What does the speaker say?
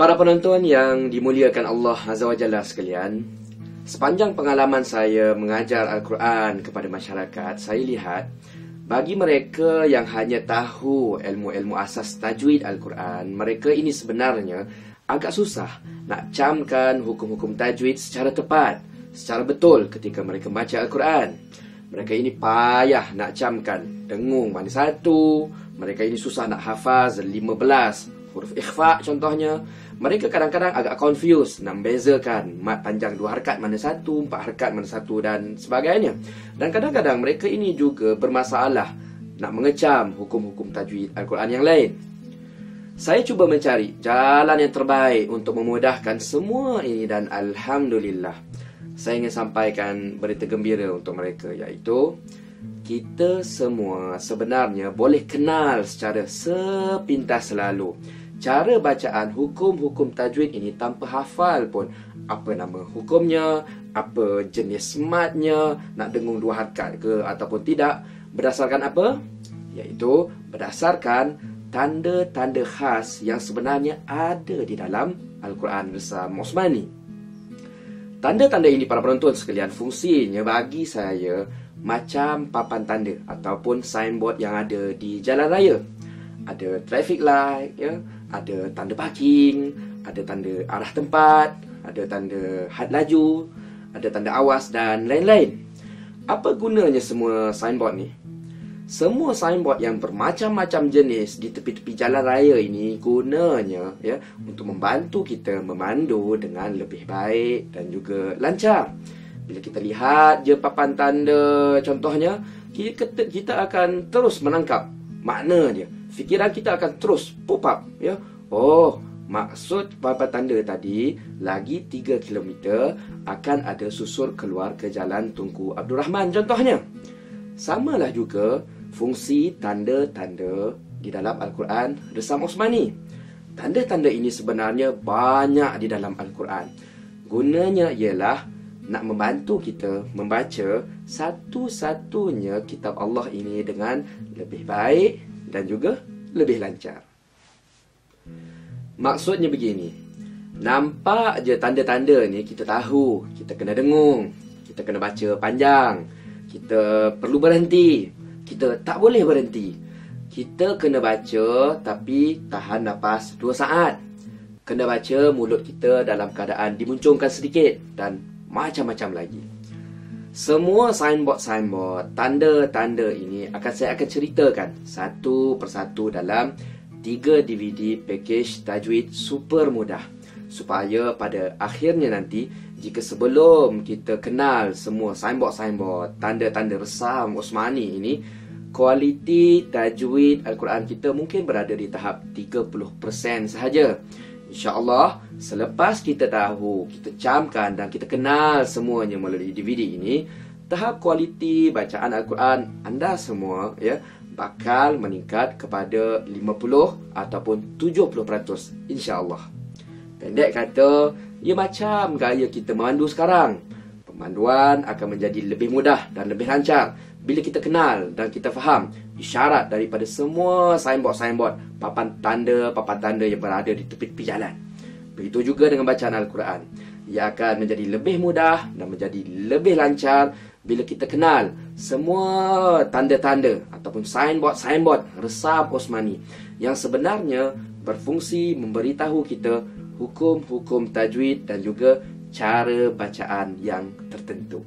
Para penonton yang dimuliakan Allah Azza wa Jalla sekalian, sepanjang pengalaman saya mengajar Al-Quran kepada masyarakat, saya lihat bagi mereka yang hanya tahu ilmu-ilmu asas tajwid Al-Quran, mereka ini sebenarnya agak susah nak camkan hukum-hukum tajwid secara tepat, secara betul ketika mereka baca Al-Quran. Mereka ini payah nak camkan dengung mana satu, mereka ini susah nak hafaz 15 huruf ikhfa contohnya. Mereka kadang-kadang agak confused nak membezakan mat panjang 2 harakat mana satu, 4 harakat mana satu dan sebagainya. Dan kadang-kadang mereka ini juga bermasalah nak mengecam hukum-hukum tajwid Al-Quran yang lain. Saya cuba mencari jalan yang terbaik untuk memudahkan semua ini dan Alhamdulillah, saya ingin sampaikan berita gembira untuk mereka, iaitu kita semua sebenarnya boleh kenal secara sepintas selalu cara bacaan hukum-hukum tajwid ini tanpa hafal pun apa nama hukumnya, apa jenis matnya, nak dengung 2 harakat ke ataupun tidak, berdasarkan apa? Iaitu berdasarkan tanda-tanda khas yang sebenarnya ada di dalam Al-Quran Resam Osmani. Tanda-tanda ini para penonton sekalian fungsinya bagi saya macam papan tanda ataupun signboard yang ada di jalan raya. Ada traffic light, ada tanda parking, ada tanda arah tempat, ada tanda had laju, ada tanda awas dan lain-lain. Apa gunanya semua signboard ni? Semua signboard yang bermacam-macam jenis di tepi-tepi jalan raya ini gunanya untuk membantu kita memandu dengan lebih baik dan juga lancar. Bila kita lihat je papan tanda contohnya, kita akan terus menangkap makna dia. Fikiran kita akan terus pop up, Oh, maksud papan tanda tadi lagi 3 km akan ada susur keluar ke Jalan Tunku Abdul Rahman contohnya. Samalah juga fungsi tanda-tanda di dalam Al-Quran Resam Osmani. Tanda-tanda ini sebenarnya banyak di dalam Al-Quran. Gunanya ialah nak membantu kita membaca satu-satunya kitab Allah ini dengan lebih baik dan juga lebih lancar. Maksudnya begini, nampak je tanda-tanda ni kita tahu, kita kena dengung, kita kena baca panjang, kita perlu berhenti, kita tak boleh berhenti, kita kena baca tapi tahan nafas 2 saat, kena baca mulut kita dalam keadaan dimuncungkan sedikit dan macam-macam lagi. Semua signboard, tanda-tanda ini saya akan ceritakan satu persatu dalam 3 DVD package tajwid super mudah, supaya pada akhirnya nanti, jika sebelum kita kenal semua signboard, tanda-tanda Resam Osmani ini, kualiti tajwid Al-Quran kita mungkin berada di tahap 30% sahaja. InsyaAllah, selepas kita tahu, kita camkan dan kita kenal semuanya melalui DVD ini, tahap kualiti bacaan Al-Quran anda semua bakal meningkat kepada 50 ataupun 70%, insya-Allah. Pendek kata, ia macam gaya kita memandu sekarang. Pemanduan akan menjadi lebih mudah dan lebih lancar bila kita kenal dan kita faham isyarat daripada semua signboard, papan tanda yang berada di tepi-tepi jalan. Begitu juga dengan bacaan Al-Quran. Ia akan menjadi lebih mudah dan menjadi lebih lancar bila kita kenal semua tanda-tanda ataupun signboard Resam Osmani yang sebenarnya berfungsi memberitahu kita hukum-hukum tajwid dan juga cara bacaan yang tertentu.